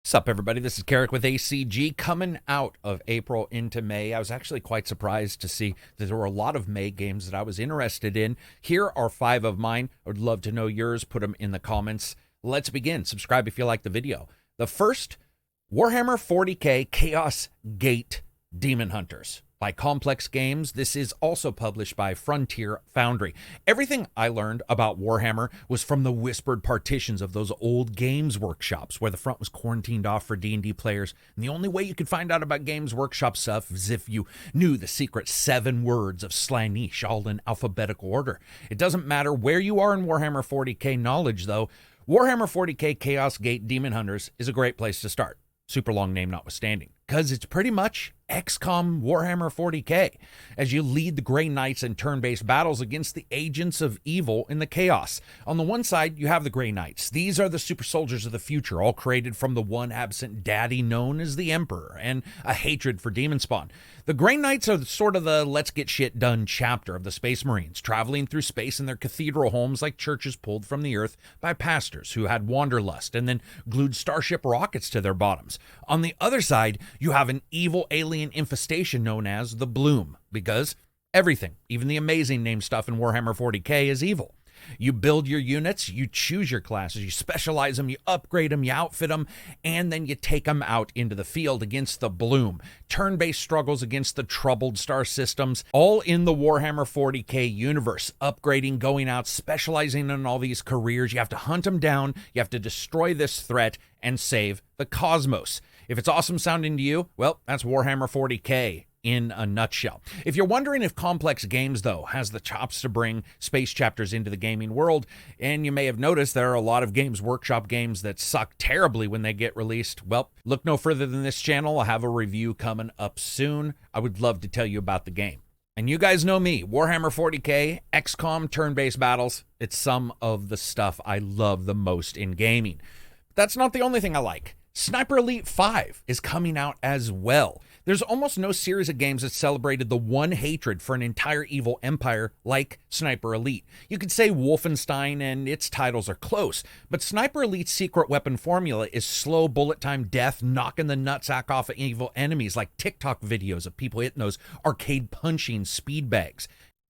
What's up, everybody? This is Karak with ACG. Coming out of April into May, I was actually quite surprised to see that there were a lot of May games that I was interested in. Here are 5 of mine. I would love to know yours. Put them in the comments. Let's begin. Subscribe if you like the video. The first, Warhammer 40K Chaos Gate Demon Hunters by Complex Games. This is also published by Frontier Foundry. Everything I learned about Warhammer was from the whispered partitions of those old Games Workshops where the front was quarantined off for D&D players. And the only way you could find out about Games Workshop stuff is if you knew the secret 7 words of Slaanesh, all in alphabetical order. It doesn't matter where you are in Warhammer 40K knowledge, though. Warhammer 40K Chaos Gate Demon Hunters is a great place to start. Super long name notwithstanding, because it's pretty much XCOM Warhammer 40K, as you lead the Grey Knights in turn-based battles against the agents of evil in the chaos. On the one side, you have the Grey Knights. These are the super soldiers of the future, all created from the one absent daddy known as the Emperor, and a hatred for demon spawn. The Grey Knights are sort of the let's get shit done chapter of the Space Marines, traveling through space in their cathedral homes like churches pulled from the earth by pastors who had wanderlust and then glued starship rockets to their bottoms. On the other side, you have an evil alien infestation known as the Bloom, because everything, even the amazing name stuff in Warhammer 40K, is evil. You build your units, you choose your classes, you specialize them, you upgrade them, you outfit them, and then you take them out into the field against the Bloom. Turn-based struggles against the troubled star systems, all in the Warhammer 40K universe. Upgrading, going out, specializing in all these careers. You have to hunt them down, you have to destroy this threat, and save the cosmos. If it's awesome sounding to you, well, that's Warhammer 40K in a nutshell. If you're wondering if Complex Games, though, has the chops to bring space chapters into the gaming world, and you may have noticed there are a lot of Games Workshop games that suck terribly when they get released, well, look no further than this channel. I'll have a review coming up soon. I would love to tell you about the game. And you guys know me, Warhammer 40K, XCOM turn-based battles, it's some of the stuff I love the most in gaming. But that's not the only thing I like. Sniper Elite 5 is coming out as well. There's almost no series of games that celebrated the one hatred for an entire evil empire like Sniper Elite. You could say Wolfenstein and its titles are close, but Sniper Elite's secret weapon formula is slow bullet time death, knocking the nutsack off of evil enemies like TikTok videos of people hitting those arcade punching speed bags.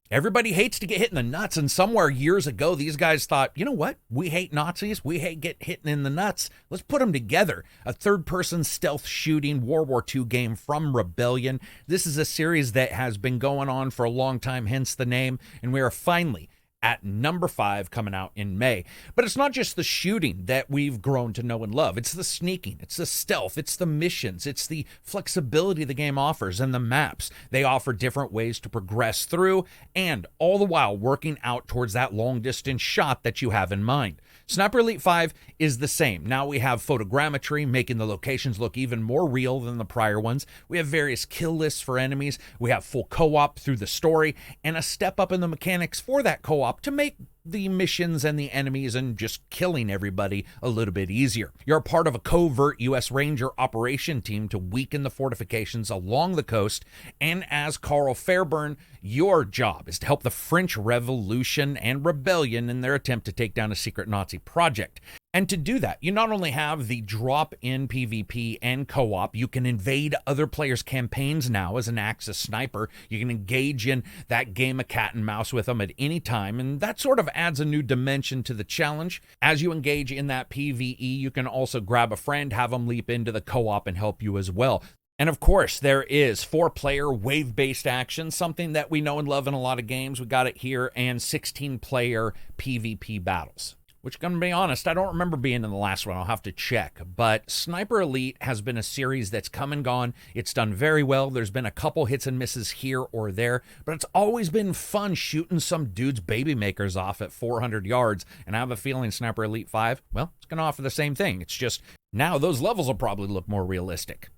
Everybody hates to get hit in the nuts, and somewhere years ago, these guys thought, you know what? We hate Nazis. We hate get hit in the nuts. Let's put them together. A third-person stealth shooting World War II game from Rebellion. This is a series that has been going on for a long time, hence the name, and we are finally at number 5 coming out in May. But it's not just the shooting that we've grown to know and love. It's the sneaking, it's the stealth, it's the missions, it's the flexibility the game offers, and the maps. They offer different ways to progress through, and all the while working out towards that long distance shot that you have in mind. Sniper Elite 5 is the same. Now we have photogrammetry, making the locations look even more real than the prior ones. We have various kill lists for enemies. We have full co-op through the story, and a step up in the mechanics for that co-op to make the missions and the enemies and just killing everybody a little bit easier. You're a part of a covert U.S. Ranger operation team to weaken the fortifications along the coast, and as Carl Fairburn, your job is to help the French Revolution and Rebellion in their attempt to take down a secret Nazi project. And to do that, you not only have the drop-in PvP and co-op, you can invade other players' campaigns now as an Axis sniper. You can engage in that game of cat and mouse with them at any time, and that sort of adds a new dimension to the challenge. As you engage in that PvE, you can also grab a friend, have them leap into the co-op and help you as well. And of course, there is 4-player wave-based action, something that we know and love in a lot of games. We got it here, and 16-player PvP battles. Which, gonna be honest, I don't remember being in the last one. I'll have to check. But Sniper Elite has been a series that's come and gone. It's done very well. There's been a couple hits and misses here or there, but it's always been fun shooting some dude's baby makers off at 400 yards. And I have a feeling Sniper Elite 5, well, it's gonna offer the same thing. It's just now those levels will probably look more realistic.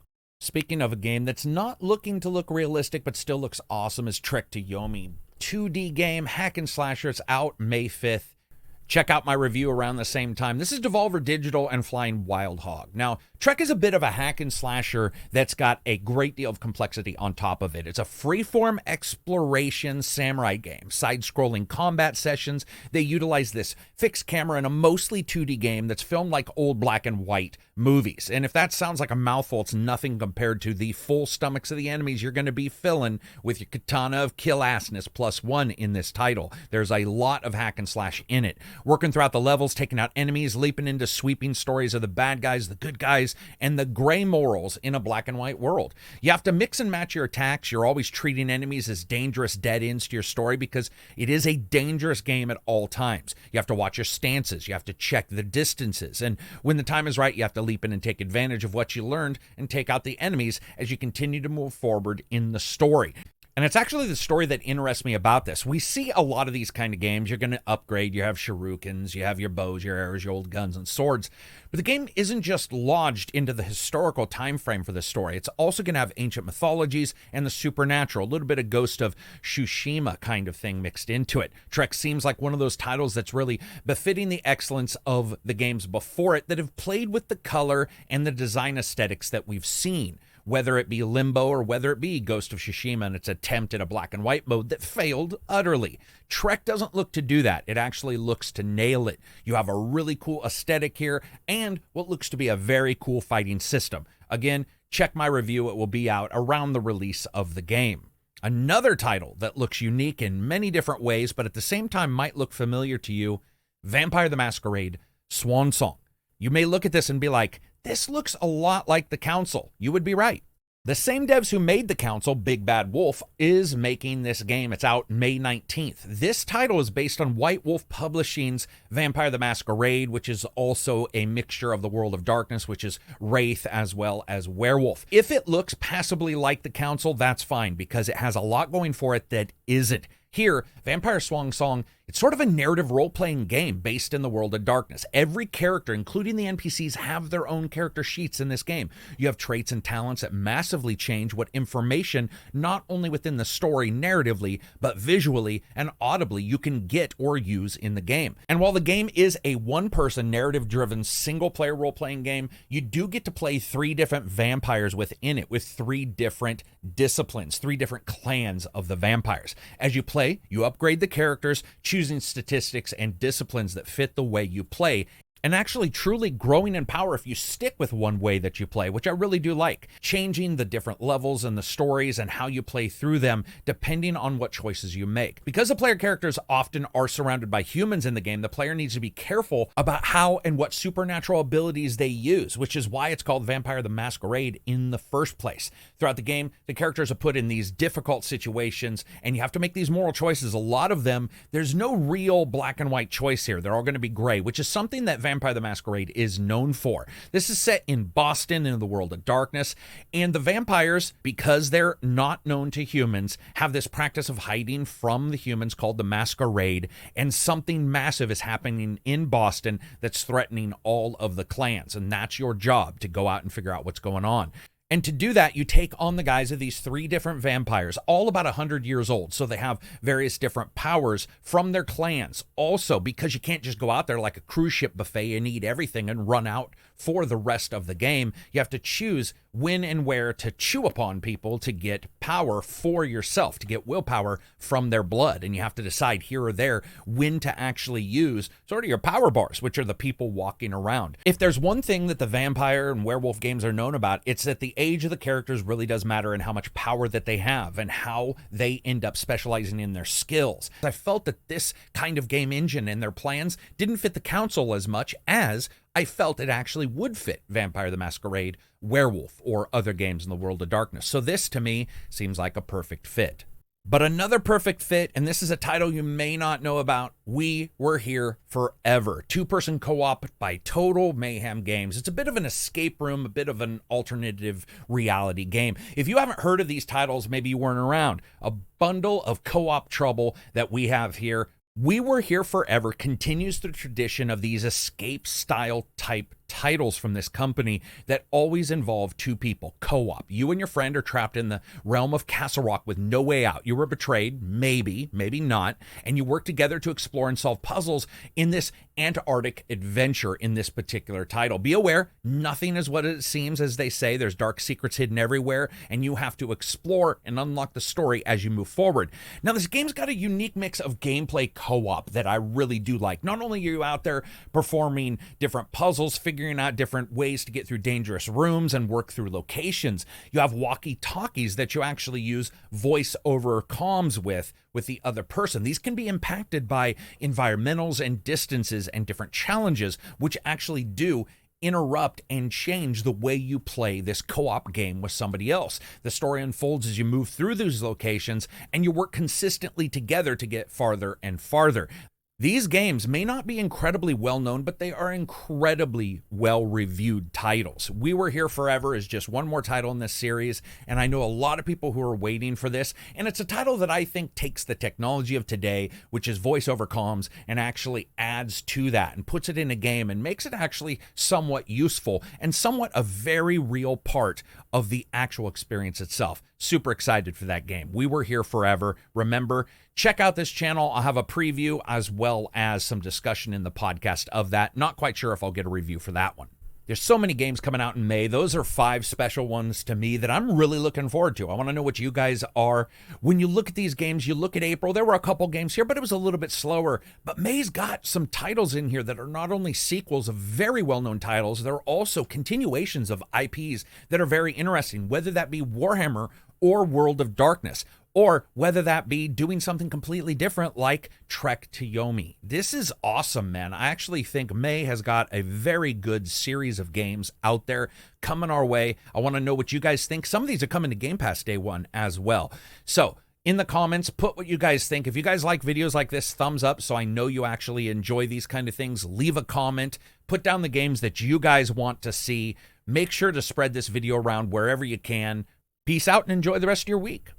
Speaking of a game that's not looking to look realistic but still looks awesome is Trek to Yomi. 2D game, hack and slasher. It's out May 5th. check out my review around the same time. This is Devolver Digital and Flying Wild Hog. Now, Trek is a bit of a hack and slasher that's got a great deal of complexity on top of it. It's a freeform exploration samurai game, side-scrolling combat sessions. They utilize this fixed camera in a mostly 2D game that's filmed like old black and white movies. And if that sounds like a mouthful, it's nothing compared to the full stomachs of the enemies you're going to be filling with your katana of kill-assness +1 in this title. There's a lot of hack and slash in it. Working throughout the levels, taking out enemies, leaping into sweeping stories of the bad guys, the good guys, and the gray morals in a black and white world. You have to mix and match your attacks. You're always treating enemies as dangerous dead ends to your story because it is a dangerous game at all times. You have to watch your stances. You have to check the distances. And when the time is right, you have to leap in and take advantage of what you learned and take out the enemies as you continue to move forward in the story. And it's actually the story that interests me about this. We see a lot of these kind of games. You're going to upgrade. You have shurikens, you have your bows, your arrows, your old guns and swords. But the game isn't just lodged into the historical time frame for the story. It's also going to have ancient mythologies and the supernatural, a little bit of Ghost of Tsushima kind of thing mixed into it. Trek seems like one of those titles that's really befitting the excellence of the games before it that have played with the color and the design aesthetics that we've seen. Whether it be Limbo or whether it be Ghost of Tsushima and its attempt at a black and white mode that failed utterly. Trek doesn't look to do that. It actually looks to nail it. You have a really cool aesthetic here and what looks to be a very cool fighting system. Again, check my review. It will be out around the release of the game. Another title that looks unique in many different ways, but at the same time might look familiar to you, Vampire the Masquerade Swan Song. You may look at this and be like, this looks a lot like The Council. You would be right. The same devs who made The Council, Big Bad Wolf, is making this game. It's out May 19th. This title is based on White Wolf Publishing's Vampire the Masquerade, which is also a mixture of the World of Darkness, which is Wraith as well as Werewolf. If it looks passably like The Council, that's fine because it has a lot going for it that isn't. Here, Vampire Swan Song, it's sort of a narrative role-playing game based in the World of Darkness. Every character, including the NPCs, have their own character sheets in this game. You have traits and talents that massively change what information, not only within the story narratively, but visually and audibly you can get or use in the game. And while the game is a one-person, narrative-driven, single-player role-playing game, you do get to play 3 different vampires within it with 3 different disciplines, 3 different clans of the vampires. As you play, you upgrade the characters, choosing statistics and disciplines that fit the way you play, and actually truly growing in power if you stick with one way that you play, which I really do like. Changing the different levels and the stories and how you play through them depending on what choices you make. Because the player characters often are surrounded by humans in the game, the player needs to be careful about how and what supernatural abilities they use, which is why it's called Vampire the Masquerade in the first place. Throughout the game, the characters are put in these difficult situations and you have to make these moral choices. A lot of them, there's no real black and white choice here. They're all going to be gray, which is something that Vampire the Masquerade is known for. This is set in Boston in the World of Darkness, and the vampires, because they're not known to humans, have this practice of hiding from the humans called the Masquerade, and something massive is happening in Boston that's threatening all of the clans, and that's your job, to go out and figure out what's going on. And to do that, you take on the guise of these 3 different vampires, all about 100 years old. So they have various different powers from their clans. Also, because you can't just go out there like a cruise ship buffet and eat everything and run out for the rest of the game, you have to choose when and where to chew upon people to get power for yourself, to get willpower from their blood. And you have to decide here or there when to actually use sort of your power bars, which are the people walking around. If there's one thing that the vampire and werewolf games are known about, it's that the age of the characters really does matter and how much power that they have and how they end up specializing in their skills. I felt that this kind of game engine and their plans didn't fit the Council as much as I felt it actually would fit Vampire the Masquerade, Werewolf, or other games in the World of Darkness. So this, to me, seems like a perfect fit. But another perfect fit, and this is a title you may not know about, We Were Here Forever. 2-person co-op by Total Mayhem Games. It's a bit of an escape room, a bit of an alternative reality game. If you haven't heard of these titles, maybe you weren't around. A bundle of co-op trouble that we have here. We Were Here Forever continues the tradition of these escape-style type titles from this company that always involve two people, co-op. You and your friend are trapped in the realm of Castle Rock with no way out. You were betrayed, maybe not, and you work together to explore and solve puzzles in this Antarctic adventure in this particular title. Be aware, nothing is what it seems, as they say. There's dark secrets hidden everywhere, and you have to explore and unlock the story as you move forward. Now, this game's got a unique mix of gameplay co-op that I really do like. Not only are you out there performing different puzzles, figuring out different ways to get through dangerous rooms and work through locations, you have walkie-talkies that you actually use voice over comms with the other person. These can be impacted by environmentals and distances and different challenges, which actually do interrupt and change the way you play this co-op game with somebody else. The story unfolds as you move through these locations, and you work consistently together to get farther and farther. These games may not be incredibly well known, but they are incredibly well reviewed titles. We Were Here Forever is just one more title in this series, and I know a lot of people who are waiting for this, and it's a title that I think takes the technology of today, which is voice over comms, and actually adds to that and puts it in a game and makes it actually somewhat useful and somewhat a very real part of the actual experience itself. Super excited for that game. We Were Here Forever. Remember, check out this channel. I'll have a preview as well as some discussion in the podcast of that. Not quite sure if I'll get a review for that one. There's so many games coming out in May. Those are 5 special ones to me that I'm really looking forward to. I want to know what you guys are. When you look at these games, you look at April, there were a couple games here, but it was a little bit slower. But May's got some titles in here that are not only sequels of very well-known titles, they're also continuations of IPs that are very interesting, whether that be Warhammer or World of Darkness, or whether that be doing something completely different like Trek to Yomi. This is awesome, man. I actually think May has got a very good series of games out there coming our way. I want to know what you guys think. Some of these are coming to Game Pass Day 1 as well. So in the comments, put what you guys think. If you guys like videos like this, thumbs up so I know you actually enjoy these kind of things. Leave a comment. Put down the games that you guys want to see. Make sure to spread this video around wherever you can. Peace out and enjoy the rest of your week.